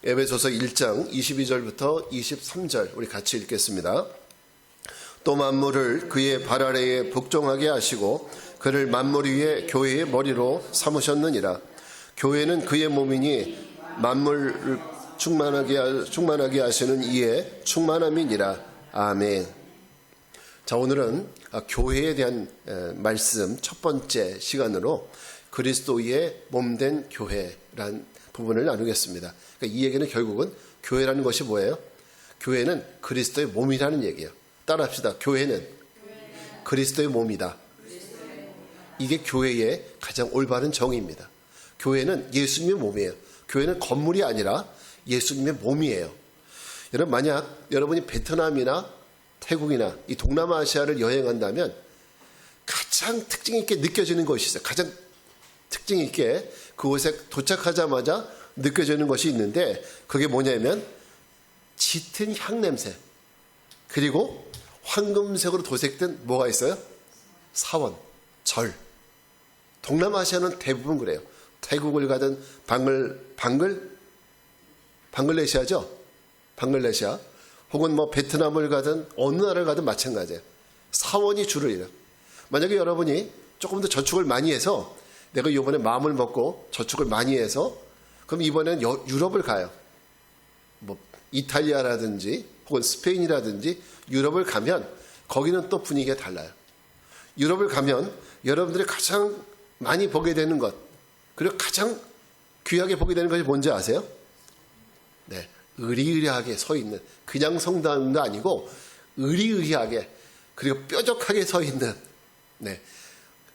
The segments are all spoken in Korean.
에베소서 1장 22절부터 23절 우리 같이 읽겠습니다. 또 만물을 그의 발 아래에 복종하게 하시고 그를 만물 위에 교회의 머리로 삼으셨느니라. 교회는 그의 몸이니 만물을 충만하게 하시는 이의 충만함이니라. 아멘. 자, 오늘은 교회에 대한 말씀 첫 번째 시간으로 그리스도의 몸된 교회란 부분을 나누겠습니다. 그러니까 이 얘기는 결국은 교회라는 것이 뭐예요? 교회는 그리스도의 몸이라는 얘기예요. 따라합시다. 교회는 그리스도의 몸이다. 이게 교회의 가장 올바른 정의입니다. 교회는 예수님의 몸이에요. 교회는 건물이 아니라 예수님의 몸이에요. 여러분, 만약 여러분이 베트남이나 태국이나 이 동남아시아를 여행한다면 가장 특징 있게 느껴지는 것이 있어요. 가장 특징 있게 그곳에 도착하자마자 느껴지는 것이 있는데 그게 뭐냐면 짙은 향냄새, 그리고 황금색으로 도색된 뭐가 있어요? 사원, 절. 동남아시아는 대부분 그래요. 태국을 가든 방글레시아죠? 방글레시아. 혹은 베트남을 가든 어느 나라를 가든 마찬가지예요. 사원이 줄을 이뤄요. 만약에 여러분이 조금 더 저축을 많이 해서 내가 이번에 마음을 먹고 저축을 많이 해서 그럼 이번엔 유럽을 가요. 이탈리아라든지 혹은 스페인이라든지 유럽을 가면 거기는 또 분위기가 달라요. 유럽을 가면 여러분들이 가장 많이 보게 되는 것, 그리고 가장 귀하게 보게 되는 것이 뭔지 아세요? 네, 의리의리하게 서 있는, 그냥 성당도 아니고 의리의리하게 그리고 뾰족하게 서 있는, 네,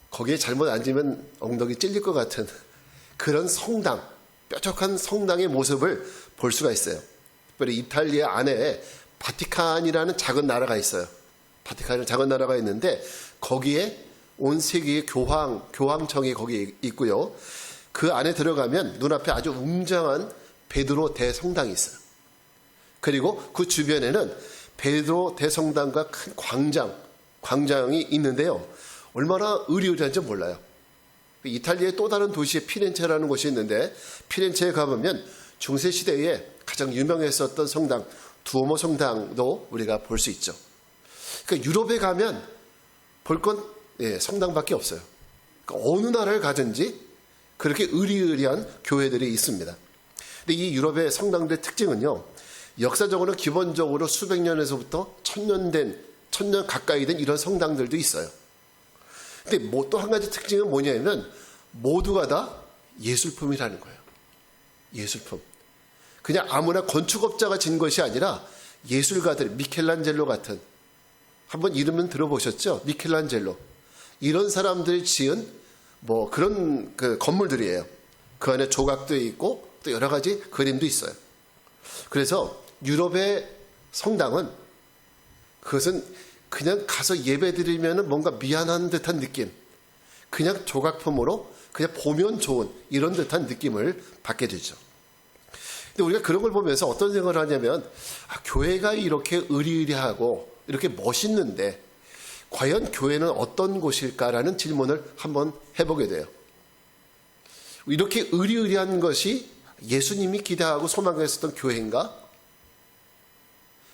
거기에 잘못 앉으면 엉덩이 찔릴 것 같은 그런 성당, 뾰족한 성당의 모습을 볼 수가 있어요. 특별히 이탈리아 안에 바티칸이라는 작은 나라가 있어요. 바티칸이라는 작은 나라가 있는데 거기에 온 세계의 교황청이 거기에 있고요. 그 안에 들어가면 눈앞에 아주 웅장한 베드로 대성당이 있어요. 그리고 그 주변에는 베드로 대성당과 큰 광장이 있는데요. 얼마나 의리의리한지 몰라요. 이탈리아의 또 다른 도시에 피렌체라는 곳이 있는데 피렌체에 가보면 중세시대에 가장 유명했었던 성당, 두오모 성당도 우리가 볼 수 있죠. 그러니까 유럽에 가면 볼 건 성당밖에 없어요. 그러니까 어느 나라를 가든지 그렇게 의리의리한 교회들이 있습니다. 근데 이 유럽의 성당들의 특징은요, 역사적으로는 기본적으로 수백 년에서부터 천년 가까이 된 이런 성당들도 있어요. 근데 또 한 가지 특징은 뭐냐면 모두가 다 예술품이라는 거예요. 예술품. 그냥 아무나 건축업자가 진 것이 아니라 예술가들, 미켈란젤로 같은, 한번 이름은 들어보셨죠? 미켈란젤로. 이런 사람들이 지은 그런 건물들이에요. 그 안에 조각도 있고 또 여러 가지 그림도 있어요. 그래서 유럽의 성당은 그것은 그냥 가서 예배드리면 뭔가 미안한 듯한 느낌, 그냥 조각품으로 그냥 보면 좋은 이런 듯한 느낌을 받게 되죠. 근데 우리가 그런 걸 보면서 어떤 생각을 하냐면 교회가 이렇게 의리의리하고 이렇게 멋있는데 과연 교회는 어떤 곳일까라는 질문을 한번 해보게 돼요. 이렇게 의리의리한 것이 예수님이 기대하고 소망했었던 교회인가?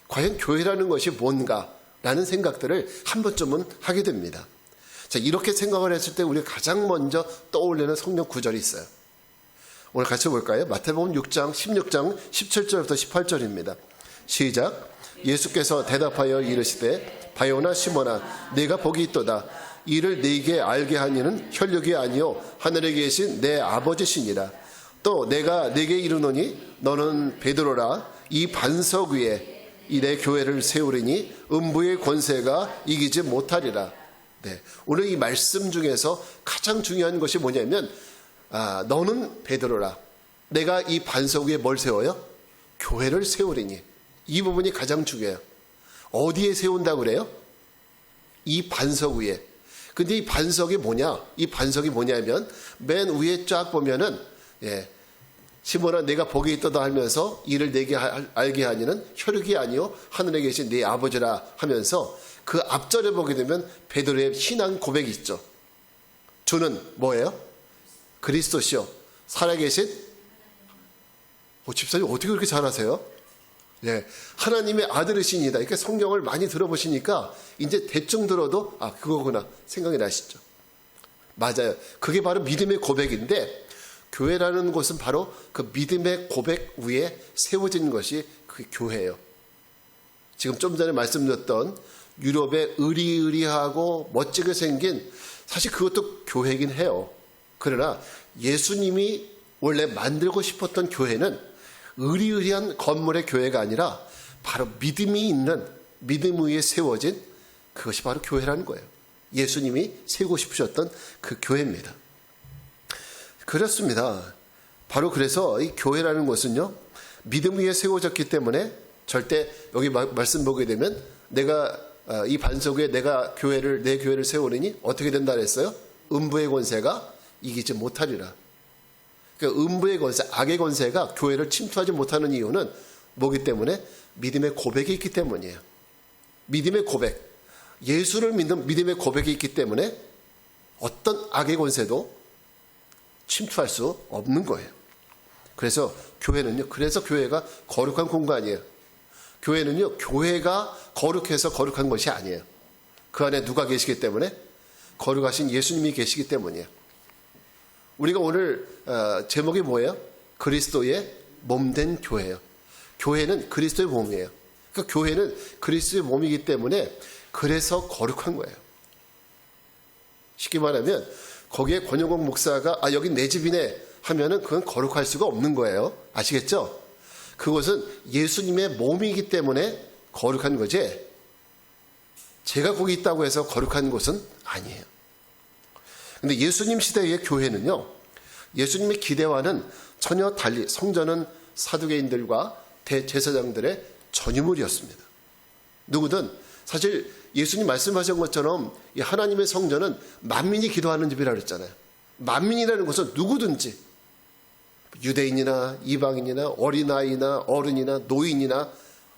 과연 교회라는 것이 뭔가라는 생각들을 한 번쯤은 하게 됩니다. 자, 이렇게 생각을 했을 때 우리가 가장 먼저 떠올리는 성경 구절이 있어요. 오늘 같이 볼까요? 마태복음 16장 17절부터 18절입니다. 시작. 예수께서 대답하여 이르시되 바요나 시몬아 내가 복이 있도다. 이를 네게 알게 하니는 혈육이 아니요 하늘에 계신 내 아버지시니라. 또 내가 네게 이르노니 너는 베드로라. 이 반석 위에 이 내 교회를 세우리니 음부의 권세가 이기지 못하리라. 네, 오늘 이 말씀 중에서 가장 중요한 것이 뭐냐면 너는 베드로라. 내가 이 반석 위에 뭘 세워요? 교회를 세우리니. 이 부분이 가장 중요해요. 어디에 세운다고 그래요? 이 반석 위에. 근데 이 반석이 뭐냐? 이 반석이 뭐냐면 맨 위에 쫙 보면은 시몬아 내가 복이 있도다 하면서 이를 내게 알게 하니는 혈육이 아니요 하늘에 계신 네 아버지라 하면서 그 앞절에 보게 되면 베드로의 신앙 고백이 있죠. 주는 뭐예요? 그리스도시요 살아계신 집사님 어떻게 그렇게 잘하세요? 예, 하나님의 아들이시니다. 이렇게 성경을 많이 들어보시니까 이제 대충 들어도 그거구나 생각이 나시죠. 맞아요. 그게 바로 믿음의 고백인데, 교회라는 곳은 바로 그 믿음의 고백 위에 세워진 것이 그 교회예요. 지금 좀 전에 말씀드렸던 유럽의 의리의리하고 멋지게 생긴, 사실 그것도 교회이긴 해요. 그러나 예수님이 원래 만들고 싶었던 교회는 의리의리한 건물의 교회가 아니라 바로 믿음이 있는, 믿음 위에 세워진, 그것이 바로 교회라는 거예요. 예수님이 세우고 싶으셨던 그 교회입니다. 그렇습니다. 바로 그래서 이 교회라는 것은요, 믿음 위에 세워졌기 때문에 절대, 여기 말씀 보게 되면 내가 이 반석 위에 내 교회를 세우느니 어떻게 된다 그랬어요? 음부의 권세가 이기지 못하리라. 그러니까 음부의 권세, 악의 권세가 교회를 침투하지 못하는 이유는 뭐기 때문에? 믿음의 고백이 있기 때문이에요. 믿음의 고백, 예수를 믿는 믿음의 고백이 있기 때문에 어떤 악의 권세도 침투할 수 없는 거예요. 그래서 교회가 거룩한 공간이에요. 교회는요, 교회가 거룩해서 거룩한 것이 아니에요. 그 안에 누가 계시기 때문에? 거룩하신 예수님이 계시기 때문이에요. 우리가 오늘 제목이 뭐예요? 그리스도의 몸된 교회예요. 교회는 그리스도의 몸이에요. 그러니까 교회는 그리스도의 몸이기 때문에 그래서 거룩한 거예요. 쉽게 말하면 거기에 권영국 목사가 여기 내 집이네 하면은 그건 거룩할 수가 없는 거예요. 아시겠죠? 그것은 예수님의 몸이기 때문에 거룩한 거지, 제가 거기 있다고 해서 거룩한 곳은 아니에요. 근데 예수님 시대의 교회는요, 예수님의 기대와는 전혀 달리 성전은 사두개인들과 대제사장들의 전유물이었습니다. 누구든 사실 예수님 말씀하신 것처럼 이 하나님의 성전은 만민이 기도하는 집이라고 그랬잖아요. 만민이라는 것은 누구든지, 유대인이나 이방인이나 어린아이나 어른이나 노인이나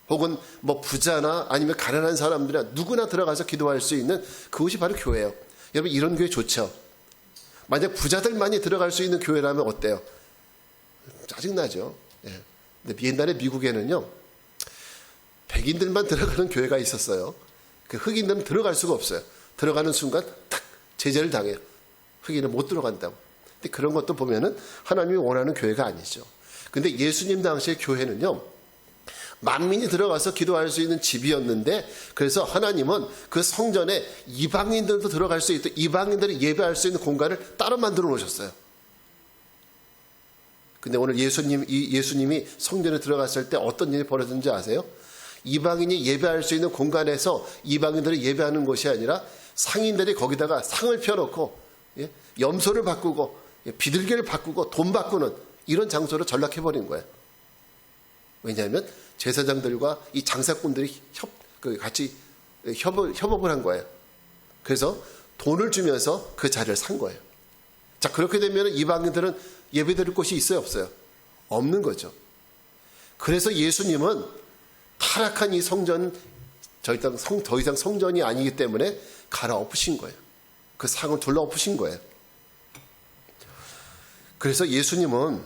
혹은 뭐 부자나 아니면 가난한 사람들이나 누구나 들어가서 기도할 수 있는 그것이 바로 교회예요. 여러분, 이런 교회 좋죠? 만약 부자들만이 들어갈 수 있는 교회라면 어때요? 짜증나죠. 예. 근데 옛날에 미국에는요, 백인들만 들어가는 교회가 있었어요. 그 흑인들은 들어갈 수가 없어요. 들어가는 순간 탁 제재를 당해요. 흑인은 못 들어간다고. 근데 그런 것도 보면은 하나님이 원하는 교회가 아니죠. 근데 예수님 당시의 교회는요, 만민이 들어가서 기도할 수 있는 집이었는데, 그래서 하나님은 그 성전에 이방인들도 들어갈 수 있도록 이방인들이 예배할 수 있는 공간을 따로 만들어 놓으셨어요. 근데 오늘 예수님이 성전에 들어갔을 때 어떤 일이 벌어졌는지 아세요? 이방인이 예배할 수 있는 공간에서 이방인들이 예배하는 것이 아니라 상인들이 거기다가 상을 펴놓고 염소를 바꾸고 비둘기를 바꾸고 돈 바꾸는 이런 장소로 전락해버린 거예요. 왜냐하면 제사장들과 이 장사꾼들이 같이 협업을 한 거예요. 그래서 돈을 주면서 그 자리를 산 거예요. 자, 그렇게 되면 이방인들은 예배 드릴 곳이 있어요, 없어요? 없는 거죠. 그래서 예수님은 타락한 이 성전, 더 이상 성전이 아니기 때문에 갈아엎으신 거예요. 그 상을 둘러엎으신 거예요. 그래서 예수님은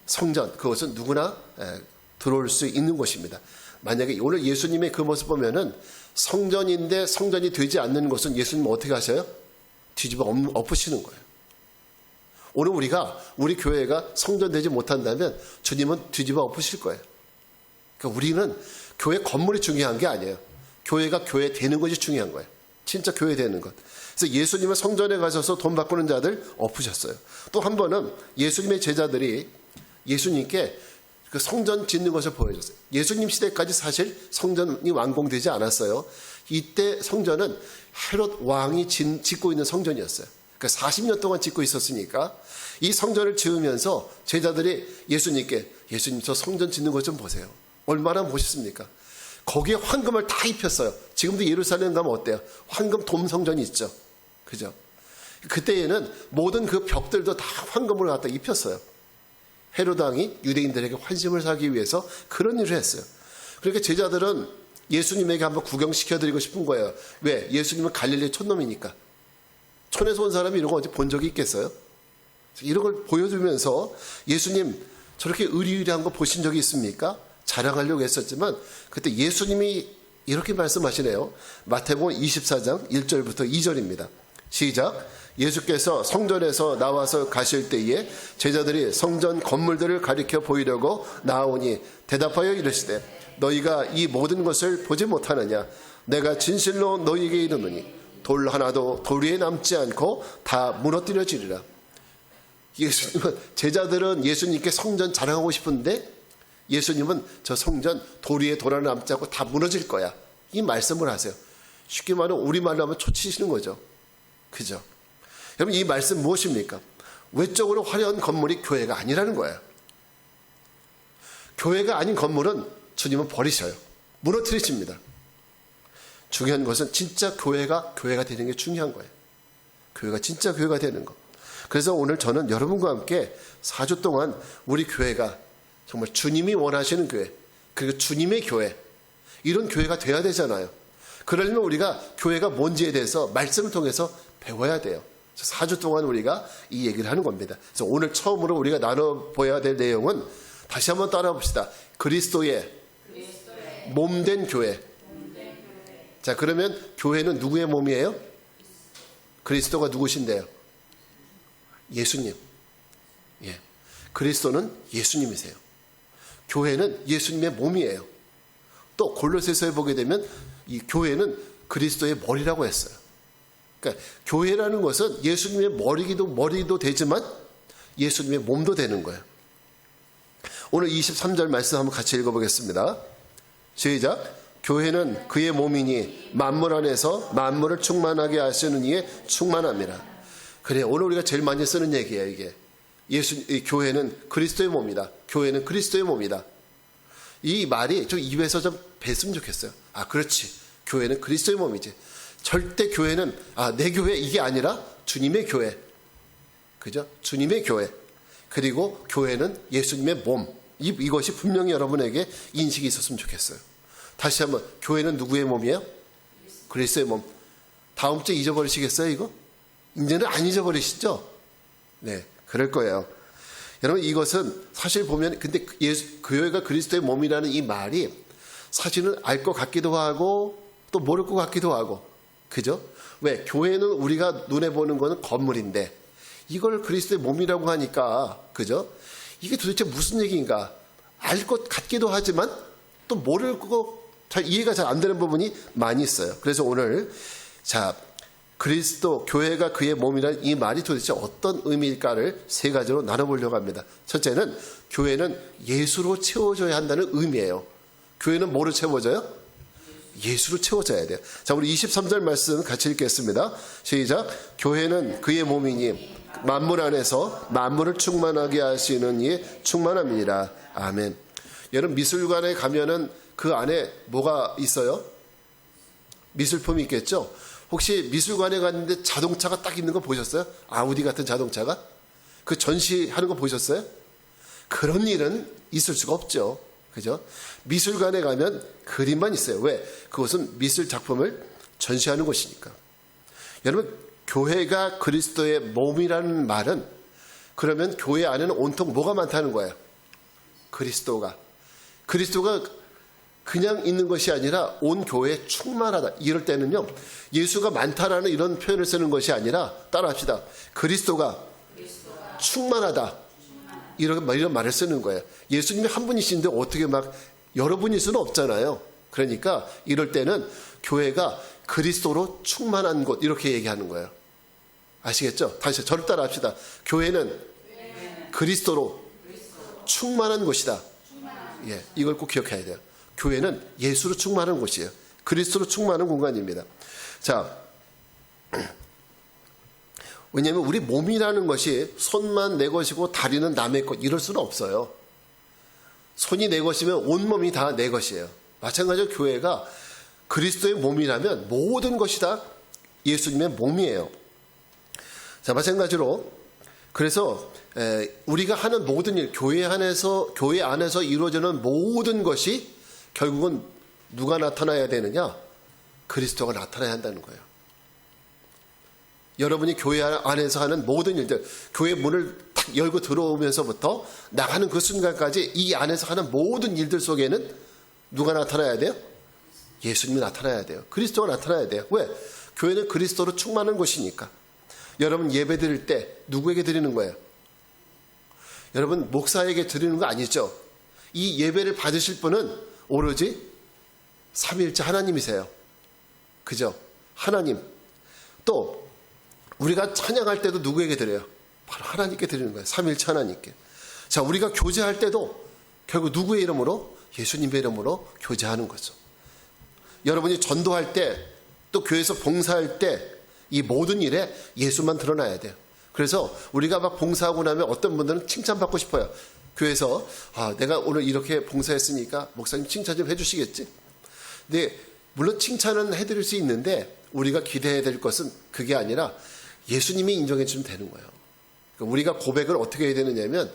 성전, 그것은 누구나 들어올 수 있는 곳입니다. 만약에 오늘 예수님의 그 모습 보면은 성전인데 성전이 되지 않는 것은 예수님은 어떻게 하셔요? 뒤집어 엎으시는 거예요. 오늘 우리 교회가 성전되지 못한다면 주님은 뒤집어 엎으실 거예요. 그러니까 우리는 교회 건물이 중요한 게 아니에요. 교회가 교회 되는 것이 중요한 거예요. 진짜 교회 되는 것. 그래서 예수님은 성전에 가셔서 돈 바꾸는 자들 엎으셨어요. 또 한 번은 예수님의 제자들이 예수님께 그 성전 짓는 것을 보여줬어요. 예수님 시대까지 사실 성전이 완공되지 않았어요. 이때 성전은 헤롯 왕이 짓고 있는 성전이었어요. 그러니까 40년 동안 짓고 있었으니까 이 성전을 지으면서 제자들이 예수님 저 성전 짓는 것 좀 보세요. 얼마나 멋있습니까? 거기에 황금을 다 입혔어요. 지금도 예루살렘 가면 어때요? 황금 돔 성전이 있죠. 그죠? 그때에는 모든 그 벽들도 다 황금을 갖다 입혔어요. 헤롯 왕이 유대인들에게 환심을 사기 위해서 그런 일을 했어요. 그러니까 제자들은 예수님에게 한번 구경시켜드리고 싶은 거예요. 왜? 예수님은 갈릴리 촌놈이니까. 촌에서 온 사람이 이런 거 어디 본 적이 있겠어요? 이런 걸 보여주면서 예수님 저렇게 의리의리한 거 보신 적이 있습니까? 자랑하려고 했었지만 그때 예수님이 이렇게 말씀하시네요. 마태복음 24장 1절부터 2절입니다. 시작. 예수께서 성전에서 나와서 가실 때에 제자들이 성전 건물들을 가리켜 보이려고 나오니 대답하여 이르시되 너희가 이 모든 것을 보지 못하느냐? 내가 진실로 너희에게 이르노니 돌 하나도 돌 위에 남지 않고 다 무너뜨려지리라. 예수님은, 제자들은 예수님께 성전 자랑하고 싶은데 예수님은 저 성전 돌 위에 돌 하나 남지 않고 다 무너질 거야, 이 말씀을 하세요. 쉽게 말하면 우리말로 하면 초치시는 거죠. 그죠? 여러분, 이 말씀 무엇입니까? 외적으로 화려한 건물이 교회가 아니라는 거예요. 교회가 아닌 건물은 주님은 버리셔요. 무너뜨리십니다. 중요한 것은 진짜 교회가 되는 게 중요한 거예요. 교회가 진짜 교회가 되는 거. 그래서 오늘 저는 여러분과 함께 4주 동안 우리 교회가 정말 주님이 원하시는 교회, 그리고 주님의 교회, 이런 교회가 돼야 되잖아요. 그러려면 우리가 교회가 뭔지에 대해서 말씀을 통해서 배워야 돼요. 4주 동안 우리가 이 얘기를 하는 겁니다. 그래서 오늘 처음으로 우리가 나눠봐야 될 내용은 다시 한번 따라 봅시다. 그리스도의 몸된 교회. 자, 그러면 교회는 누구의 몸이에요? 그리스도가 누구신데요? 예수님. 예. 그리스도는 예수님이세요. 교회는 예수님의 몸이에요. 또 골로새서에 보게 되면 이 교회는 그리스도의 머리라고 했어요. 그러니까 교회라는 것은 예수님의 머리도 되지만 예수님의 몸도 되는 거예요. 오늘 23절 말씀 한번 같이 읽어보겠습니다. 시작. 교회는 그의 몸이니 만물 안에서 만물을 충만하게 하시는 이에 충만합니다. 그래, 오늘 우리가 제일 많이 쓰는 얘기예요. 이게 이 교회는 그리스도의 몸이다. 교회는 그리스도의 몸이다. 이 말이 좀 입에서 좀 뱄으면 좋겠어요. 아, 그렇지. 교회는 그리스도의 몸이지. 절대 교회는 내 교회 이게 아니라 주님의 교회. 그죠? 주님의 교회. 그리고 교회는 예수님의 몸. 이것이 분명히 여러분에게 인식이 있었으면 좋겠어요. 다시 한번, 교회는 누구의 몸이에요? 그리스도의 몸. 다음 주에 잊어버리시겠어요, 이거? 이제는 안 잊어버리시죠? 네, 그럴 거예요. 여러분, 이것은 사실 보면, 근데 교회가 그리스도의 몸이라는 이 말이 사실은 알 것 같기도 하고 또 모를 것 같기도 하고, 그죠? 왜? 교회는 우리가 눈에 보는 거는 건물인데 이걸 그리스도의 몸이라고 하니까, 그죠? 이게 도대체 무슨 얘기인가? 알 것 같기도 하지만 또 모를 거, 이해가 잘 안 되는 부분이 많이 있어요. 그래서 오늘, 자, 그리스도, 교회가 그의 몸이라는 이 말이 도대체 어떤 의미일까를 세 가지로 나눠보려고 합니다. 첫째는, 교회는 예수로 채워져야 한다는 의미예요. 교회는 뭐로 채워져요? 예수로 채워져야 돼요. 자, 우리 23절 말씀 같이 읽겠습니다. 시작. 교회는 그의 몸이니 만물 안에서 만물을 충만하게 하시는 이에 충만함이니라. 아멘. 여러분, 미술관에 가면은 그 안에 뭐가 있어요? 미술품이 있겠죠? 혹시 미술관에 갔는데 자동차가 딱 있는 거 보셨어요? 아우디 같은 자동차가? 그 전시하는 거 보셨어요? 그런 일은 있을 수가 없죠. 그죠? 미술관에 가면 그림만 있어요. 왜? 그것은 미술 작품을 전시하는 곳이니까. 여러분, 교회가 그리스도의 몸이라는 말은, 그러면 교회 안에는 온통 뭐가 많다는 거예요? 그리스도가 그냥 있는 것이 아니라 온 교회에 충만하다. 이럴 때는요, 예수가 많다라는 이런 표현을 쓰는 것이 아니라, 따라합시다. 그리스도가 충만하다. 이런 말을 쓰는 거예요. 예수님이 한 분이신데 어떻게 막 여러 분일 수는 없잖아요. 그러니까 이럴 때는 교회가 그리스도로 충만한 곳, 이렇게 얘기하는 거예요. 아시겠죠? 다시 저를 따라 합시다. 교회는 그리스도로 충만한 곳이다. 예, 이걸 꼭 기억해야 돼요. 교회는 예수로 충만한 곳이에요. 그리스도로 충만한 공간입니다. 자, 왜냐하면 우리 몸이라는 것이 손만 내 것이고 다리는 남의 것, 이럴 수는 없어요. 손이 내 것이면 온몸이 다 내 것이에요. 마찬가지로 교회가 그리스도의 몸이라면 모든 것이 다 예수님의 몸이에요. 자, 마찬가지로 그래서 우리가 하는 모든 일, 교회 안에서 이루어지는 모든 것이 결국은 누가 나타나야 되느냐? 그리스도가 나타나야 한다는 거예요. 여러분이 교회 안에서 하는 모든 일들, 교회 문을 탁 탁 열고 들어오면서부터 나가는 그 순간까지 이 안에서 하는 모든 일들 속에는 누가 나타나야 돼요? 예수님이 나타나야 돼요. 그리스도가 나타나야 돼요. 왜? 교회는 그리스도로 충만한 곳이니까. 여러분 예배 드릴 때 누구에게 드리는 거예요? 여러분 목사에게 드리는 거 아니죠? 이 예배를 받으실 분은 오로지 삼위일체 하나님이세요. 그죠? 하나님. 또 우리가 찬양할 때도 누구에게 드려요? 바로 하나님께 드리는 거예요. 삼위일체 하나님께. 자, 우리가 교제할 때도 결국 누구의 이름으로? 예수님의 이름으로 교제하는 거죠. 여러분이 전도할 때 또 교회에서 봉사할 때 이 모든 일에 예수만 드러나야 돼요. 그래서 우리가 막 봉사하고 나면 어떤 분들은 칭찬받고 싶어요. 교회에서 내가 오늘 이렇게 봉사했으니까 목사님 칭찬 좀 해주시겠지? 근데 물론 칭찬은 해드릴 수 있는데 우리가 기대해야 될 것은 그게 아니라 예수님이 인정해 주면 되는 거예요. 그러니까 우리가 고백을 어떻게 해야 되느냐면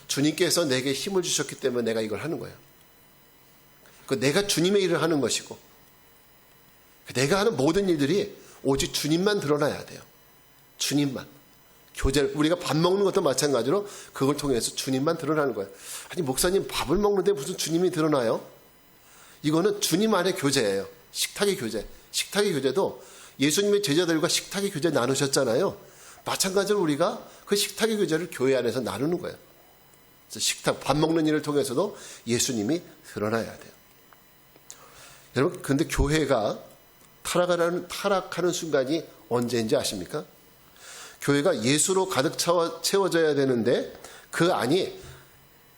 주님께서 내게 힘을 주셨기 때문에 내가 이걸 하는 거예요. 내가 주님의 일을 하는 것이고 내가 하는 모든 일들이 오직 주님만 드러나야 돼요. 주님만. 교제를, 우리가 밥 먹는 것도 마찬가지로 그걸 통해서 주님만 드러나는 거예요. 아니 목사님 밥을 먹는데 무슨 주님이 드러나요? 이거는 주님 안의 교제예요. 식탁의 교제. 식탁의 교제도 예수님의 제자들과 식탁의 교제 나누셨잖아요. 마찬가지로 우리가 그 식탁의 교제를 교회 안에서 나누는 거예요. 그래서 식탁, 밥 먹는 일을 통해서도 예수님이 드러나야 돼요. 여러분, 근데 교회가 타락하는 순간이 언제인지 아십니까? 교회가 예수로 가득 채워져야 되는데 그 안이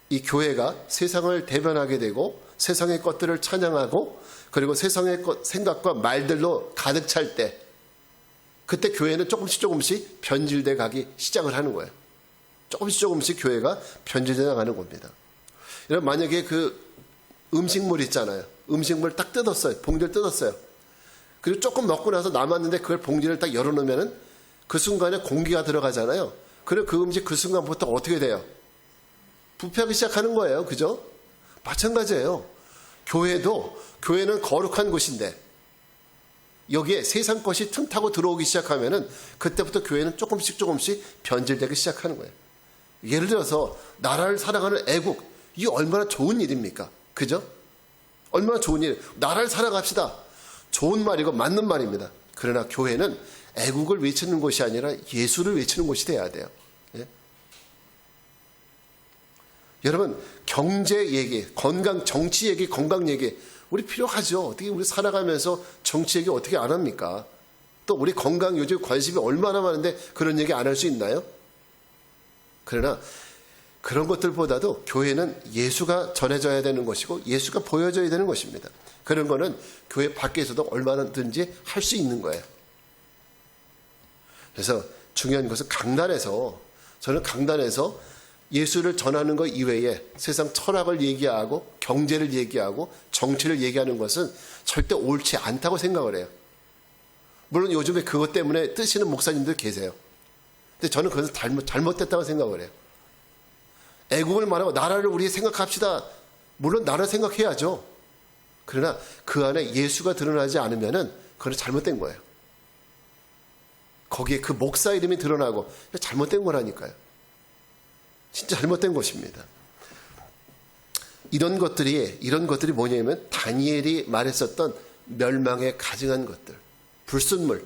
이 교회가 세상을 대변하게 되고 세상의 것들을 찬양하고 그리고 세상의 생각과 말들로 가득 찰 때 그때 교회는 조금씩 변질돼 가기 시작을 하는 거예요. 조금씩 교회가 변질돼 나가는 겁니다. 여러분 만약에 그 음식물 있잖아요. 음식물 딱 뜯었어요. 봉지를 뜯었어요. 그리고 조금 먹고 나서 남았는데 그걸 봉지를 딱 열어놓으면은 그 순간에 공기가 들어가잖아요. 그리고 그 음식 그 순간부터 어떻게 돼요? 부패하기 시작하는 거예요. 그죠? 마찬가지예요. 교회는 거룩한 곳인데 여기에 세상 것이 틈타고 들어오기 시작하면은 그때부터 교회는 조금씩 변질되기 시작하는 거예요. 예를 들어서 나라를 사랑하는 애국, 이게 얼마나 좋은 일입니까? 그죠? 얼마나 좋은 일. 나라를 사랑합시다. 좋은 말이고 맞는 말입니다. 그러나 교회는 애국을 외치는 곳이 아니라 예수를 외치는 곳이 돼야 돼요. 예? 여러분 경제 얘기, 건강, 정치 얘기, 건강 얘기 우리 필요하죠. 어떻게 우리 살아가면서 정치 얘기 어떻게 안 합니까? 또 우리 건강 요즘 관심이 얼마나 많은데 그런 얘기 안 할 수 있나요? 그러나 그런 것들보다도 교회는 예수가 전해져야 되는 것이고 예수가 보여져야 되는 것입니다. 그런 거는 교회 밖에서도 얼마든지 할 수 있는 거예요. 그래서 중요한 것은 저는 강단에서 예수를 전하는 것 이외에 세상 철학을 얘기하고 경제를 얘기하고 정치를 얘기하는 것은 절대 옳지 않다고 생각을 해요. 물론 요즘에 그것 때문에 뜨시는 목사님들 계세요. 근데 저는 그것은 잘못됐다고 생각을 해요. 애국을 말하고 나라를 우리 생각합시다. 물론 나라를 생각해야죠. 그러나 그 안에 예수가 드러나지 않으면은 그건 잘못된 거예요. 거기에 그 목사 이름이 드러나고 잘못된 거라니까요. 진짜 잘못된 것입니다. 이런 것들이 뭐냐면 다니엘이 말했었던 멸망에 가증한 것들, 불순물,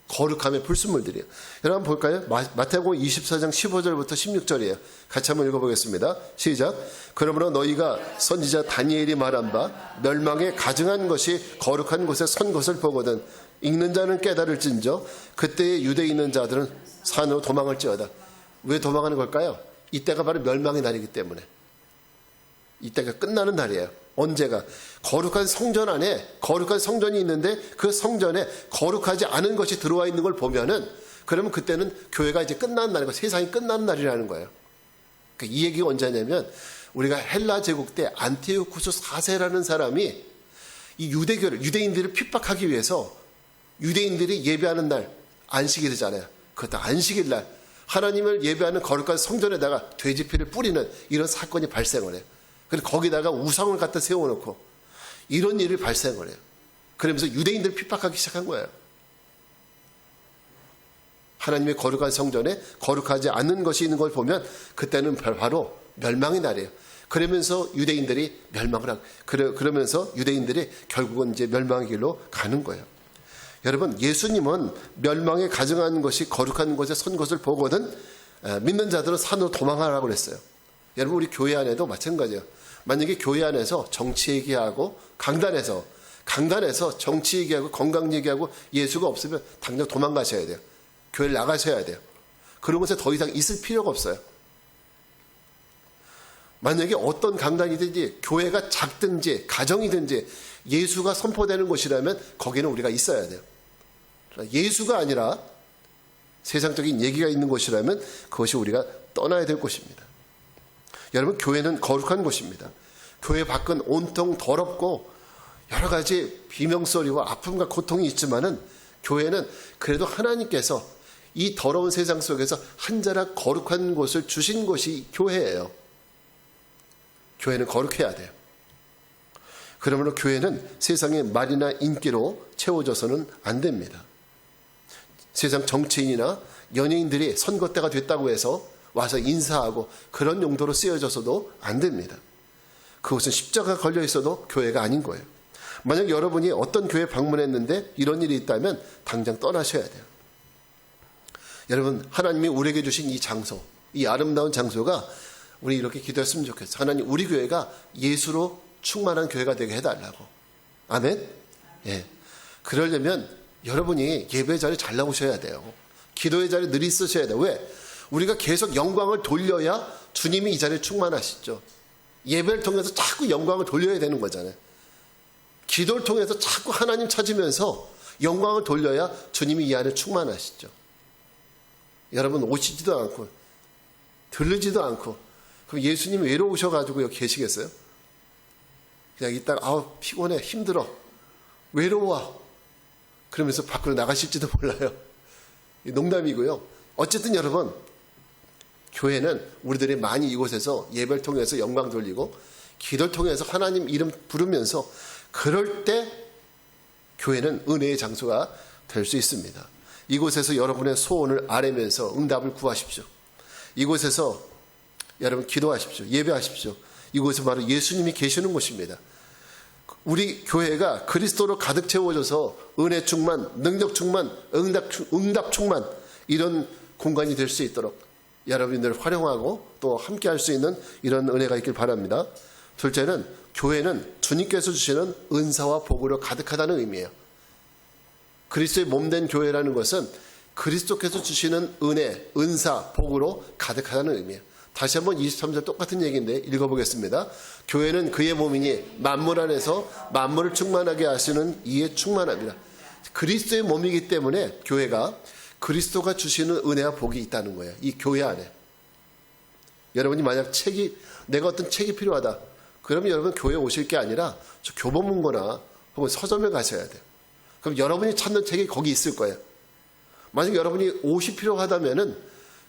거룩함의 불순물들이에요. 여러분 볼까요? 마태복음 24장 15절부터 16절이에요. 같이 한번 읽어보겠습니다. 시작. 그러므로 너희가 선지자 다니엘이 말한 바 멸망에 가증한 것이 거룩한 곳에 선 것을 보거든 읽는 자는 깨달을진저 그때에 유대에 있는 자들은 산으로 도망을지어다. 왜 도망하는 걸까요? 이때가 바로 멸망의 날이기 때문에. 이때가 끝나는 날이에요. 언제가? 거룩한 성전 안에 거룩한 성전이 있는데 그 성전에 거룩하지 않은 것이 들어와 있는 걸 보면은 그러면 그때는 교회가 이제 끝나는 날이고 세상이 끝나는 날이라는 거예요. 그러니까 이 얘기가 언제냐면 우리가 헬라 제국 때 안티오쿠스 4세라는 사람이 이 유대인들을 핍박하기 위해서 유대인들이 예배하는 날 안식일이잖아요. 그것도 안식일 날 하나님을 예배하는 거룩한 성전에다가 돼지피를 뿌리는 이런 사건이 발생을 해요. 그래서 거기다가 우상을 갖다 세워놓고 이런 일이 발생을 해요. 그러면서 유대인들을 핍박하기 시작한 거예요. 하나님의 거룩한 성전에 거룩하지 않는 것이 있는 걸 보면 그때는 바로 멸망의 날이에요. 그러면서 유대인들이 멸망을 하고 그러면서 유대인들이 결국은 이제 멸망의 길로 가는 거예요. 여러분, 예수님은 멸망에 가증한 것이 거룩한 곳에 선 것을 보거든 믿는 자들은 산으로 도망하라고 그랬어요. 여러분, 우리 교회 안에도 마찬가지예요. 만약에 교회 안에서 정치 얘기하고 강단에서 정치 얘기하고 건강 얘기하고 예수가 없으면 당장 도망가셔야 돼요. 교회를 나가셔야 돼요. 그런 곳에 더 이상 있을 필요가 없어요. 만약에 어떤 강단이든지 교회가 작든지 가정이든지 예수가 선포되는 곳이라면 거기는 우리가 있어야 돼요. 예수가 아니라 세상적인 얘기가 있는 곳이라면 그것이 우리가 떠나야 될 곳입니다. 여러분, 교회는 거룩한 곳입니다. 교회 밖은 온통 더럽고 여러 가지 비명소리와 아픔과 고통이 있지만은 교회는 그래도 하나님께서 이 더러운 세상 속에서 한 자락 거룩한 곳을 주신 곳이 교회예요. 교회는 거룩해야 돼요. 그러므로 교회는 세상의 말이나 인기로 채워져서는 안 됩니다. 세상 정치인이나 연예인들이 선거 때가 됐다고 해서 와서 인사하고 그런 용도로 쓰여져서도 안 됩니다. 그것은 십자가가 걸려 있어도 교회가 아닌 거예요. 만약 여러분이 어떤 교회 방문했는데 이런 일이 있다면 당장 떠나셔야 돼요. 여러분, 하나님이 우리에게 주신 이 장소, 이 아름다운 장소가 우리 이렇게 기도했으면 좋겠어요. 하나님, 우리 교회가 예수로 충만한 교회가 되게 해달라고. 아멘? 예. 그러려면 여러분이 예배 자리에 잘 나오셔야 돼요. 기도의 자리에 늘 있으셔야 돼요. 왜? 우리가 계속 영광을 돌려야 주님이 이 자리에 충만하시죠. 예배를 통해서 자꾸 영광을 돌려야 되는 거잖아요. 기도를 통해서 자꾸 하나님 찾으면서 영광을 돌려야 주님이 이 안에 충만하시죠. 여러분, 오시지도 않고 들르지도 않고 그럼 예수님이 외로우셔가지고 여기 계시겠어요? 그냥 이따가 피곤해, 힘들어, 외로워 그러면서 밖으로 나가실지도 몰라요. 농담이고요. 어쨌든 여러분, 교회는 우리들이 많이 이곳에서 예배를 통해서 영광 돌리고 기도를 통해서 하나님 이름 부르면서 그럴 때 교회는 은혜의 장소가 될 수 있습니다. 이곳에서 여러분의 소원을 아뢰면서 응답을 구하십시오. 이곳에서 여러분 기도하십시오. 예배하십시오. 이곳은 바로 예수님이 계시는 곳입니다. 우리 교회가 그리스도로 가득 채워져서 은혜 충만, 능력 충만, 응답 충만 이런 공간이 될 수 있도록 여러분들 활용하고 또 함께 할 수 있는 이런 은혜가 있길 바랍니다. 둘째는 교회는 주님께서 주시는 은사와 복으로 가득하다는 의미예요. 그리스도의 몸된 교회라는 것은 그리스도께서 주시는 은혜, 은사, 복으로 가득하다는 의미예요. 다시 한번 23절 똑같은 얘기인데 읽어보겠습니다. 교회는 그의 몸이니 만물 안에서 만물을 충만하게 하시는 이에 충만합니다. 그리스도의 몸이기 때문에 교회가 그리스도가 주시는 은혜와 복이 있다는 거예요. 이 교회 안에. 여러분이 만약 내가 어떤 책이 필요하다. 그러면 여러분 교회에 오실 게 아니라 저 교보문고나 혹은 서점에 가셔야 돼요. 그럼 여러분이 찾는 책이 거기 있을 거예요. 만약 여러분이 옷이 필요하다면은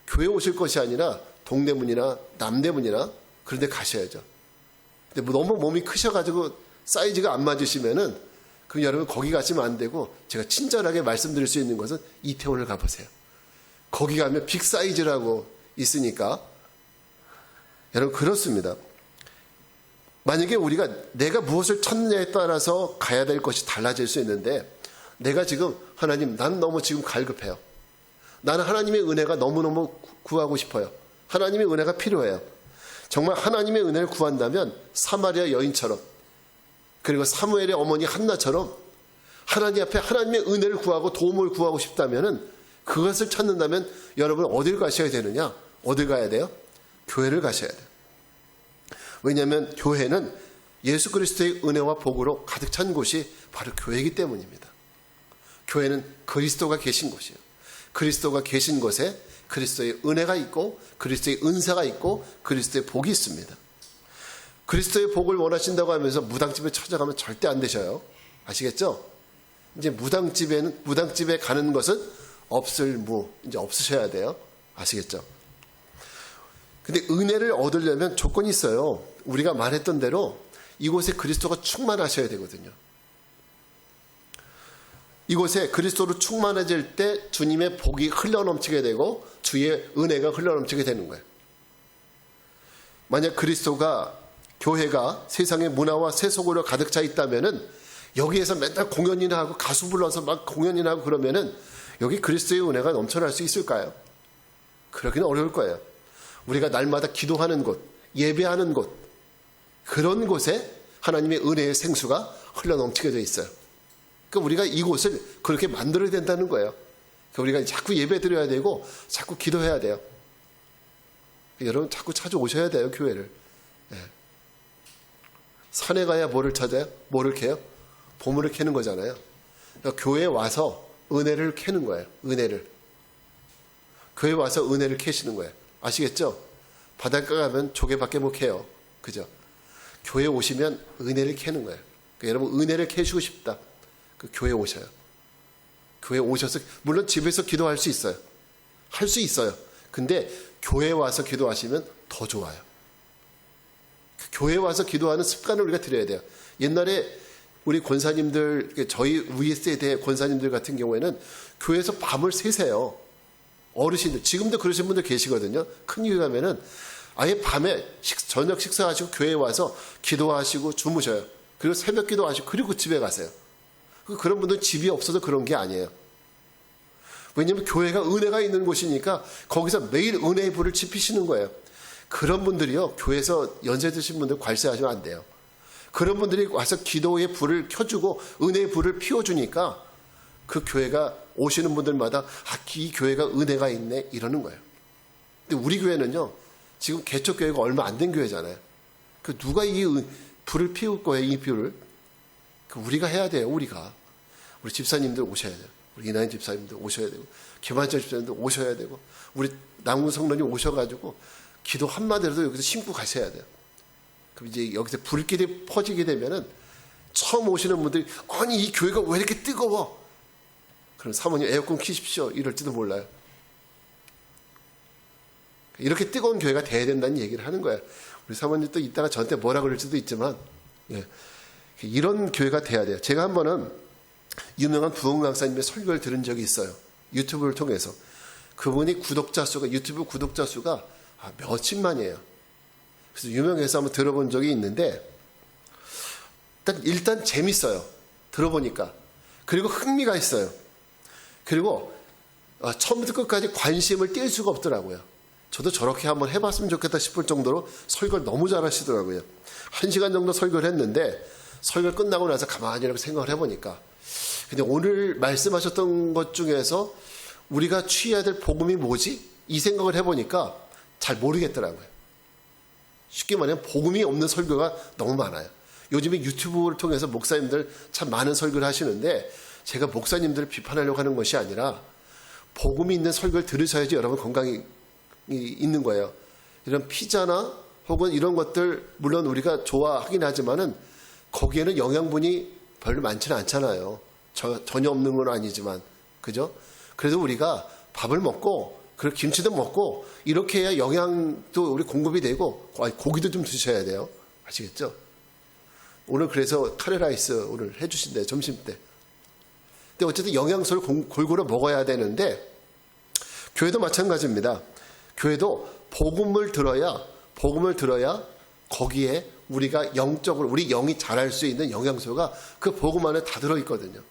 교회에 오실 것이 아니라 동대문이나 남대문이나 그런 데 가셔야죠. 근데 너무 몸이 크셔가지고 사이즈가 안 맞으시면은 그럼 여러분 거기 가시면 안 되고 제가 친절하게 말씀드릴 수 있는 것은 이태원을 가보세요. 거기 가면 빅 사이즈라고 있으니까 여러분 그렇습니다. 만약에 우리가 내가 무엇을 찾느냐에 따라서 가야 될 것이 달라질 수 있는데 내가 지금 하나님 난 너무 지금 갈급해요. 나는 하나님의 은혜가 너무너무 구하고 싶어요. 하나님의 은혜가 필요해요. 정말 하나님의 은혜를 구한다면 사마리아 여인처럼 그리고 사무엘의 어머니 한나처럼 하나님 앞에 하나님의 은혜를 구하고 도움을 구하고 싶다면 그것을 찾는다면 여러분 어딜 가셔야 되느냐? 어딜 가야 돼요? 교회를 가셔야 돼요. 왜냐하면 교회는 예수 그리스도의 은혜와 복으로 가득 찬 곳이 바로 교회이기 때문입니다. 교회는 그리스도가 계신 곳이에요. 그리스도가 계신 곳에 그리스도의 은혜가 있고 그리스도의 은사가 있고 그리스도의 복이 있습니다. 그리스도의 복을 원하신다고 하면서 무당집에 찾아가면 절대 안 되셔요. 아시겠죠? 이제 무당집에 가는 것은 이제 없으셔야 돼요. 아시겠죠? 근데 은혜를 얻으려면 조건이 있어요. 우리가 말했던 대로 이곳에 그리스도가 충만하셔야 되거든요. 이곳에 그리스도로 충만해질 때 주님의 복이 흘러넘치게 되고 주의 은혜가 흘러넘치게 되는 거예요. 만약 그리스도가, 교회가 세상의 문화와 세속으로 가득 차 있다면은 여기에서 맨날 공연이나 하고 가수 불러서 막 공연이나 하고 그러면은 여기 그리스도의 은혜가 넘쳐날 수 있을까요? 그러기는 어려울 거예요. 우리가 날마다 기도하는 곳, 예배하는 곳, 그런 곳에 하나님의 은혜의 생수가 흘러넘치게 되어 있어요. 그러니까 우리가 이곳을 그렇게 만들어야 된다는 거예요. 그러니까 우리가 자꾸 예배 드려야 되고 자꾸 기도해야 돼요. 여러분 자꾸 찾아오셔야 돼요, 교회를. 예. 산에 가야 뭐를 찾아요? 뭐를 캐요? 보물을 캐는 거잖아요. 그러니까 교회에 와서 은혜를 캐는 거예요. 은혜를. 교회에 와서 은혜를 캐시는 거예요. 아시겠죠? 바닷가 가면 조개밖에 못 캐요. 그죠? 교회에 오시면 은혜를 캐는 거예요. 그러니까 여러분 은혜를 캐시고 싶다. 그 교회에 오셔요. 교회에 오셔서 물론 집에서 기도할 수 있어요. 할 수 있어요. 근데 교회에 와서 기도하시면 더 좋아요. 교회에 와서 기도하는 습관을 우리가 들여야 돼요. 옛날에 우리 권사님들, 저희 우리 세대 권사님들 같은 경우에는 교회에서 밤을 새세요. 어르신들, 지금도 그러신 분들 계시거든요. 큰 교회 가면은 아예 밤에 저녁 식사하시고 교회에 와서 기도하시고 주무셔요. 그리고 새벽 기도하시고 그리고 집에 가세요. 그런 분들은 집이 없어서 그런 게 아니에요. 왜냐하면 교회가 은혜가 있는 곳이니까 거기서 매일 은혜의 불을 지피시는 거예요. 그런 분들이요, 교회에서 연세 드신 분들 괄세하시면 안 돼요. 그런 분들이 와서 기도의 불을 켜주고 은혜의 불을 피워주니까 그 교회가 오시는 분들마다 이 교회가 은혜가 있네 이러는 거예요. 근데 우리 교회는요, 지금 개척교회가 얼마 안 된 교회잖아요. 그 누가 이 불을 피울 거예요, 이 불을? 우리가 해야 돼요, 우리가. 우리 집사님들 오셔야 돼요. 우리 이나인 집사님들 오셔야 되고, 김한철 집사님들 오셔야 되고, 우리 남궁 성도님 오셔가지고 기도 한마디라도 여기서 심고 가셔야 돼요. 그럼 이제 여기서 불길이 퍼지게 되면은 처음 오시는 분들이 아니 이 교회가 왜 이렇게 뜨거워? 그럼 사모님 에어컨 켜십시오. 이럴지도 몰라요. 이렇게 뜨거운 교회가 돼야 된다는 얘기를 하는 거예요. 우리 사모님 또 이따가 저한테 뭐라 그럴 수도 있지만 예. 이런 교회가 돼야 돼요. 제가 한 번은 유명한 부흥 강사님의 설교를 들은 적이 있어요. 유튜브를 통해서. 그분이 유튜브 구독자 수가 몇십만이에요. 그래서 유명해서 한번 들어본 적이 있는데 일단 재밌어요. 들어보니까. 그리고 흥미가 있어요. 그리고 처음부터 끝까지 관심을 뗄 수가 없더라고요. 저도 저렇게 한번 해봤으면 좋겠다 싶을 정도로 설교를 너무 잘하시더라고요. 1시간 정도 설교를 했는데 설교 끝나고 나서 가만히 이렇게 생각을 해보니까 근데 오늘 말씀하셨던 것 중에서 우리가 취해야 될 복음이 뭐지? 이 생각을 해보니까 잘 모르겠더라고요. 쉽게 말하면 복음이 없는 설교가 너무 많아요. 요즘에 유튜브를 통해서 목사님들 참 많은 설교를 하시는데 제가 목사님들을 비판하려고 하는 것이 아니라 복음이 있는 설교를 들으셔야지 여러분 건강이 있는 거예요. 이런 피자나 혹은 이런 것들 물론 우리가 좋아하긴 하지만은 거기에는 영양분이 별로 많지는 않잖아요. 전혀 없는 건 아니지만 그죠? 그래서 우리가 밥을 먹고 그리고 김치도 먹고 이렇게 해야 영양도 우리 공급이 되고 고기도 좀 드셔야 돼요. 아시겠죠? 오늘 그래서 카레라이스 오늘 해주신대요. 점심때. 근데 어쨌든 영양소를 골고루 먹어야 되는데 교회도 마찬가지입니다. 교회도 복음을 들어야 거기에 우리가 영적으로 우리 영이 자랄 수 있는 영양소가 그 복음 안에 다 들어있거든요.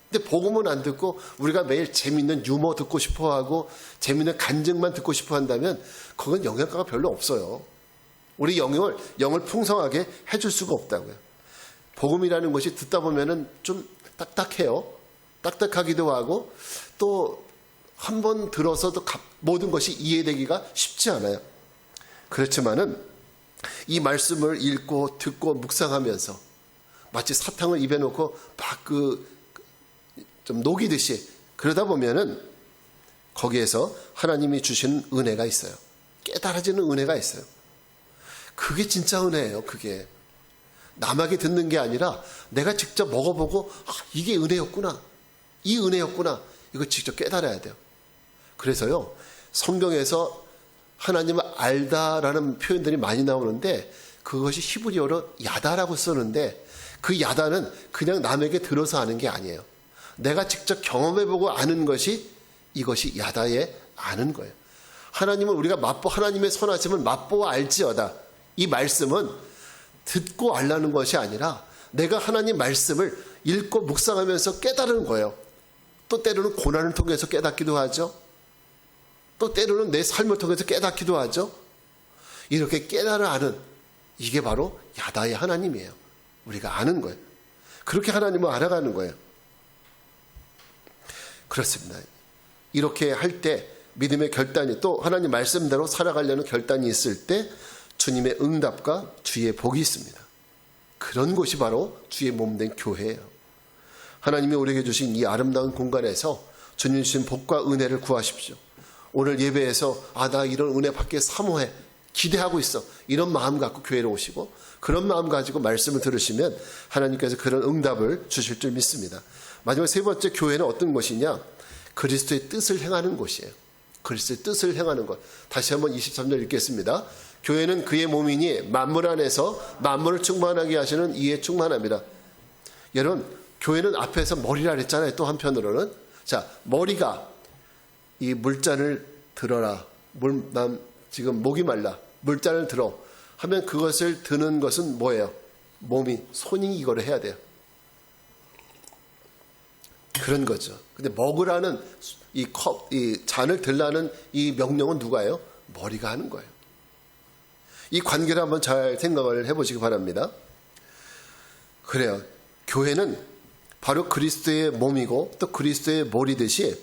근데 복음은 안 듣고 우리가 매일 재밌는 유머 듣고 싶어하고 재밌는 간증만 듣고 싶어 한다면 그건 영양가가 별로 없어요. 우리 영을 풍성하게 해줄 수가 없다고요. 복음이라는 것이 듣다 보면은 좀 딱딱해요. 딱딱하기도 하고 또 한 번 들어서도 모든 것이 이해되기가 쉽지 않아요. 그렇지만은 이 말씀을 읽고 듣고 묵상하면서 마치 사탕을 입에 넣고 막 좀 녹이듯이 그러다 보면은 거기에서 하나님이 주신 은혜가 있어요. 깨달아지는 은혜가 있어요. 그게 진짜 은혜예요. 그게 남에게 듣는 게 아니라 내가 직접 먹어보고 이게 은혜였구나. 이 은혜였구나. 이거 직접 깨달아야 돼요. 그래서요. 성경에서 하나님을 알다라는 표현들이 많이 나오는데 그것이 히브리어로 야다라고 쓰는데 그 야다는 그냥 남에게 들어서 아는 게 아니에요. 내가 직접 경험해보고 아는 것이 이것이 야다의 아는 거예요. 하나님은 우리가 하나님의 선하심을 맛보아 알지어다. 이 말씀은 듣고 알라는 것이 아니라 내가 하나님 말씀을 읽고 묵상하면서 깨달은 거예요. 또 때로는 고난을 통해서 깨닫기도 하죠. 또 때로는 내 삶을 통해서 깨닫기도 하죠. 이렇게 깨달아 아는, 이게 바로 야다의 하나님이에요. 우리가 아는 거예요. 그렇게 하나님을 알아가는 거예요. 그렇습니다. 이렇게 할 때 믿음의 결단이, 또 하나님 말씀대로 살아가려는 결단이 있을 때 주님의 응답과 주의 복이 있습니다. 그런 곳이 바로 주의 몸된 교회예요. 하나님이 우리에게 주신 이 아름다운 공간에서 주님 주신 복과 은혜를 구하십시오. 오늘 예배에서 나 이런 은혜 받기에 사모해, 기대하고 있어, 이런 마음 갖고 교회로 오시고 그런 마음 가지고 말씀을 들으시면 하나님께서 그런 응답을 주실 줄 믿습니다. 마지막 세 번째, 교회는 어떤 것이냐? 그리스도의 뜻을 행하는 곳이에요. 그리스도의 뜻을 행하는 것. 다시 한번 23절 읽겠습니다. 교회는 그의 몸이니 만물 안에서 만물을 충만하게 하시는 이에 충만합니다. 여러분, 교회는 앞에서 머리라 그랬잖아요. 또 한편으로는, 자, 머리가 이 물잔을 들어라, 난 지금 목이 말라, 물잔을 들어 하면 그것을 드는 것은 뭐예요? 몸이, 손이 이거를 해야 돼요. 그런 거죠. 근데 먹으라는 이 잔을 들라는 이 명령은 누가요? 머리가 하는 거예요. 이 관계를 한번 잘 생각을 해보시기 바랍니다. 그래요. 교회는 바로 그리스도의 몸이고 또 그리스도의 머리듯이,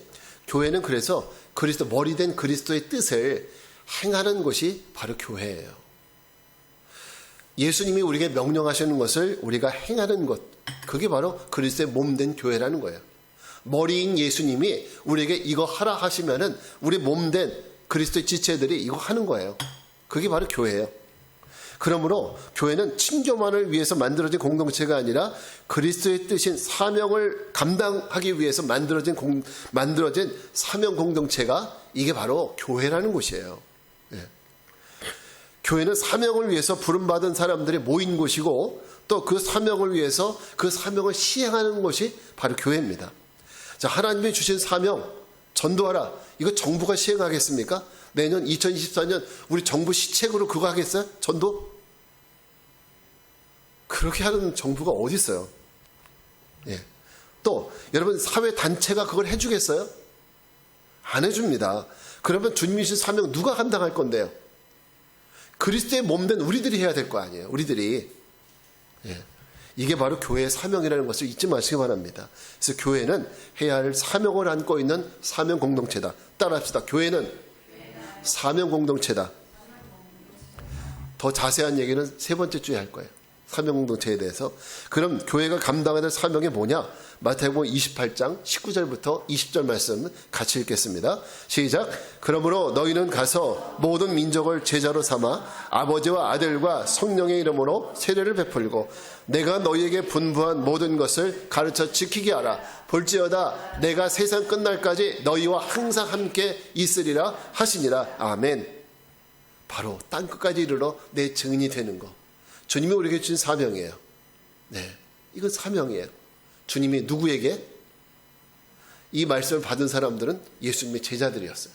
교회는 그래서 그리스도, 머리 된 그리스도의 뜻을 행하는 곳이 바로 교회예요. 예수님이 우리에게 명령하시는 것을 우리가 행하는 것, 그게 바로 그리스도의 몸된 교회라는 거예요. 머리인 예수님이 우리에게 이거 하라 하시면은 우리 몸된 그리스도의 지체들이 이거 하는 거예요. 그게 바로 교회예요. 그러므로 교회는 친교만을 위해서 만들어진 공동체가 아니라 그리스도의 뜻인 사명을 감당하기 위해서 만들어진 사명 공동체가, 이게 바로 교회라는 곳이에요. 예. 교회는 사명을 위해서 부름받은 사람들이 모인 곳이고 또 그 사명을 위해서 그 사명을 시행하는 곳이 바로 교회입니다. 자, 하나님이 주신 사명, 전도하라. 이거 정부가 시행하겠습니까? 내년 2024년 우리 정부 시책으로 그거 하겠어요? 전도? 그렇게 하는 정부가 어디 있어요? 예. 또 여러분, 사회 단체가 그걸 해주겠어요? 안 해줍니다. 그러면 주님이 주신 사명 누가 감당할 건데요? 그리스도의 몸된 우리들이 해야 될 거 아니에요. 우리들이. 예. 이게 바로 교회의 사명이라는 것을 잊지 마시기 바랍니다. 그래서 교회는 해야 할 사명을 안고 있는 사명 공동체다. 따라합시다. 교회는 사명 공동체다. 더 자세한 얘기는 세 번째 주에 할 거예요. 사명 공동체에 대해서. 그럼 교회가 감당해야 될 사명이 뭐냐? 마태복음 28장 19절부터 20절 말씀 같이 읽겠습니다. 시작. 그러므로 너희는 가서 모든 민족을 제자로 삼아 아버지와 아들과 성령의 이름으로 세례를 베풀고 내가 너희에게 분부한 모든 것을 가르쳐 지키게 하라. 볼지어다 내가 세상 끝날까지 너희와 항상 함께 있으리라 하시니라. 아멘. 바로 땅끝까지 이르러 내 증인이 되는 거. 주님이 우리에게 주신 사명이에요. 네, 이건 사명이에요. 주님이 누구에게? 이 말씀을 받은 사람들은 예수님의 제자들이었어요.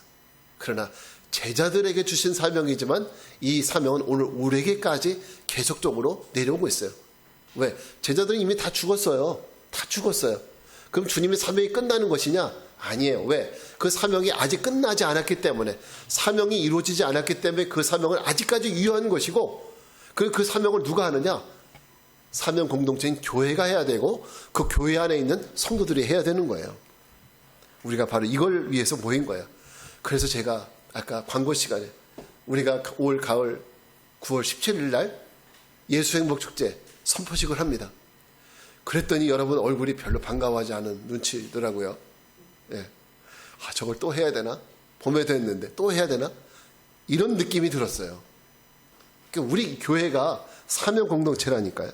그러나 제자들에게 주신 사명이지만 이 사명은 오늘 우리에게까지 계속적으로 내려오고 있어요. 왜? 제자들은 이미 다 죽었어요. 다 죽었어요. 그럼 주님의 사명이 끝나는 것이냐? 아니에요. 왜? 그 사명이 아직 끝나지 않았기 때문에, 사명이 이루어지지 않았기 때문에 그 사명을 아직까지 유효한 것이고, 그 사명을 누가 하느냐? 사명 공동체인 교회가 해야 되고 그 교회 안에 있는 성도들이 해야 되는 거예요. 우리가 바로 이걸 위해서 모인 거예요. 그래서 제가 아까 광고 시간에 우리가 올 가을 9월 17일 날 예수행복축제 선포식을 합니다. 그랬더니 여러분 얼굴이 별로 반가워하지 않은 눈치더라고요. 예. 저걸 또 해야 되나? 봄에도 했는데 또 해야 되나? 이런 느낌이 들었어요. 우리 교회가 사명 공동체라니까요.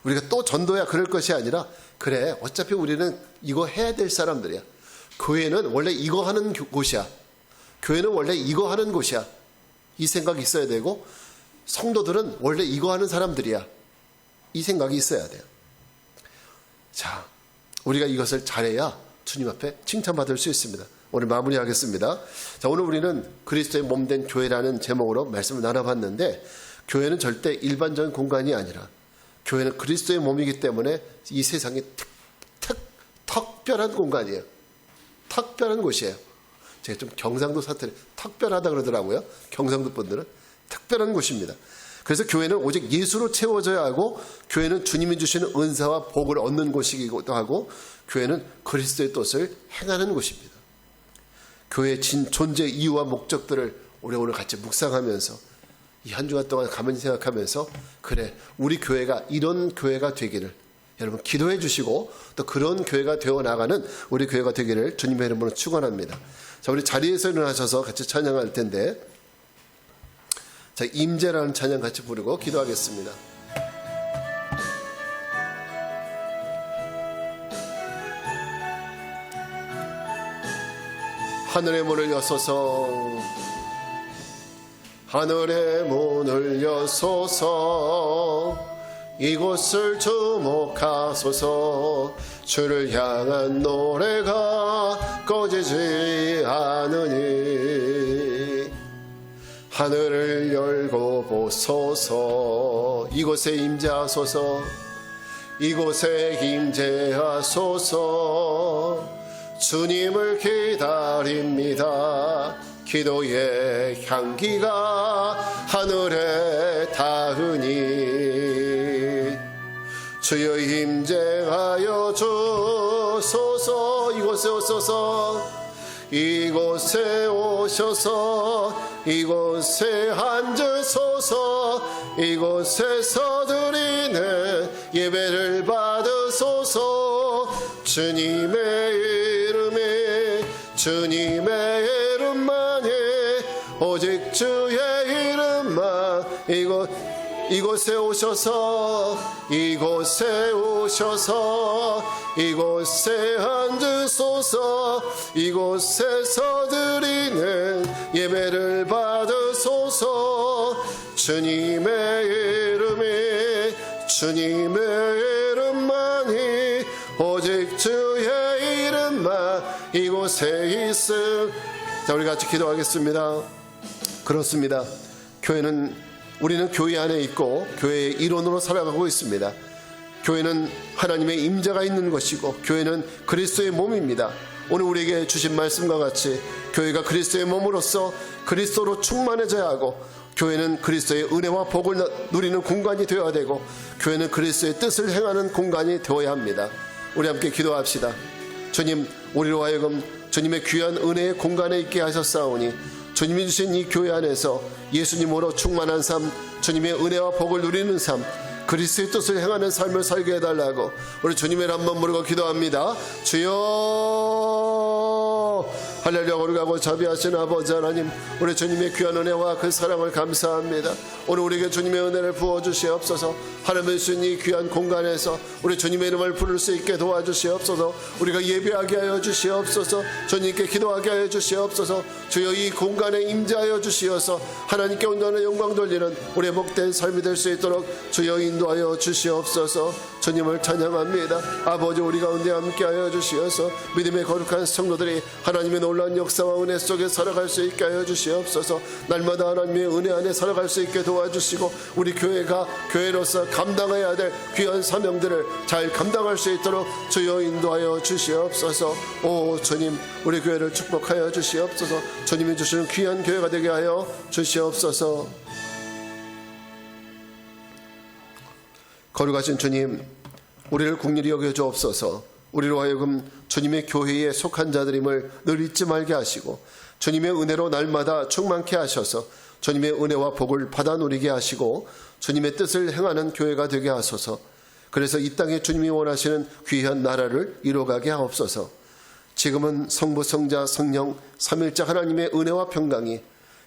우리가 또 전도야 그럴 것이 아니라, 그래 어차피 우리는 이거 해야 될 사람들이야. 교회는 원래 이거 하는 곳이야. 교회는 원래 이거 하는 곳이야. 이 생각이 있어야 되고, 성도들은 원래 이거 하는 사람들이야. 이 생각이 있어야 돼요. 자, 우리가 이것을 잘해야 주님 앞에 칭찬받을 수 있습니다. 오늘 마무리하겠습니다. 자, 오늘 우리는 그리스도의 몸된 교회라는 제목으로 말씀을 나눠봤는데, 교회는 절대 일반적인 공간이 아니라 교회는 그리스도의 몸이기 때문에 이 세상에 특별한 공간이에요. 특별한 곳이에요. 제가 좀 경상도 사투리 특별하다 그러더라고요. 경상도 분들은 특별한 곳입니다. 그래서 교회는 오직 예수로 채워져야 하고, 교회는 주님이 주시는 은사와 복을 얻는 곳이기도 하고, 교회는 그리스도의 뜻을 행하는 곳입니다. 교회의 존재 이유와 목적들을 우리 오늘 같이 묵상하면서 이 한 주간 동안 가만히 생각하면서, 그래, 우리 교회가 이런 교회가 되기를 여러분 기도해 주시고, 또 그런 교회가 되어 나가는 우리 교회가 되기를 주님의 이름으로 축원합니다. 자, 우리 자리에서 일어나셔서 같이 찬양할 텐데, 자, 임재라는 찬양 같이 부르고 기도하겠습니다. 하늘의 문을 여소서, 하늘의 문을 여소서, 이곳을 주목하소서. 주를 향한 노래가 꺼지지 않으니 하늘을 열고 보소서. 이곳에 임재하소서, 이곳에 임재하소서. 주님을 기다립니다. 기도의 향기가 하늘에 닿으니 주여 임재하여 주소서. 이곳에 오소서, 이곳에 오셔서 이곳에 앉으소서. 이곳에서 드리는 예배를 받으소서. 주님의 이름에, 주님의 이름만이, 오직 주의 이름만. 이곳에 오셔서, 이곳에 오셔서, 이곳에 앉으소서. 이곳에서 드리는 예배를 받으소서. 주님의 이름이, 주님의 이름만이, 오직 주의 이름만 이곳에 있음. 자, 우리 같이 기도하겠습니다. 그렇습니다. 우리는 교회 안에 있고 교회의 일원으로 살아가고 있습니다. 교회는 하나님의 임재가 있는 것이고, 교회는 그리스도의 몸입니다. 오늘 우리에게 주신 말씀과 같이 교회가 그리스도의 몸으로서 그리스도로 충만해져야 하고, 교회는 그리스도의 은혜와 복을 누리는 공간이 되어야 되고, 교회는 그리스도의 뜻을 행하는 공간이 되어야 합니다. 우리 함께 기도합시다. 주님, 우리로 하여금 주님의 귀한 은혜의 공간에 있게 하셨사오니, 주님이 주신 이 교회 안에서 예수님으로 충만한 삶, 주님의 은혜와 복을 누리는 삶, 그리스도의 뜻을 행하는 삶을 살게 해달라고 우리 주님의 이름 한번 부르고 기도합니다. 주여, 할렐루야. 거룩하고 자비하신 아버지 하나님, 우리 주님의 귀한 은혜와 그 사랑을 감사합니다. 오늘 우리에게 주님의 은혜를 부어주시옵소서. 하나님의 주신 이 귀한 공간에서 우리 주님의 이름을 부를 수 있게 도와주시옵소서. 우리가 예배하게 하여 주시옵소서. 주님께 기도하게 하여 주시옵소서. 주여, 이 공간에 임재하여 주시어서 하나님께 온전한 영광 돌리는 우리의 복된 삶이 될 수 있도록 주여 인도하여 주시옵소서. 주님을 찬양합니다. 아버지, 우리 가운데 함께하여 주시어서 믿음의 거룩한 성도들이 하나님의 놀라운 역사와 은혜 속에 살아갈 수 있게 하여 주시옵소서. 날마다 하나님의 은혜 안에 살아갈 수 있게 도와주시고, 우리 교회가 교회로서 감당해야 될 귀한 사명들을 잘 감당할 수 있도록 주여 인도하여 주시옵소서. 오 주님, 우리 교회를 축복하여 주시옵소서. 주님이 주시는 귀한 교회가 되게 하여 주시옵소서. 거룩하신 주님, 우리를 긍휼히 여겨 주옵소서. 우리로 하여금 주님의 교회에 속한 자들임을 늘 잊지 말게 하시고, 주님의 은혜로 날마다 충만케 하셔서 주님의 은혜와 복을 받아 누리게 하시고, 주님의 뜻을 행하는 교회가 되게 하소서. 그래서 이 땅에 주님이 원하시는 귀한 나라를 이루어가게 하옵소서. 지금은 성부, 성자, 성령 삼일자 하나님의 은혜와 평강이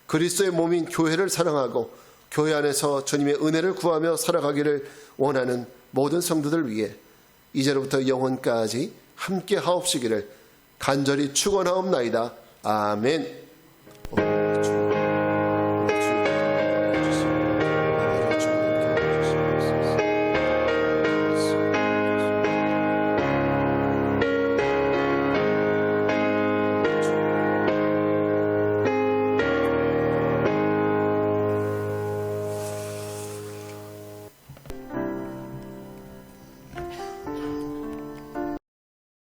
그리스도의 몸인 교회를 사랑하고 교회 안에서 주님의 은혜를 구하며 살아가기를 원하는 모든 성도들 위해 이제로부터 영원까지 함께 하옵시기를 간절히 축원하옵나이다. 아멘.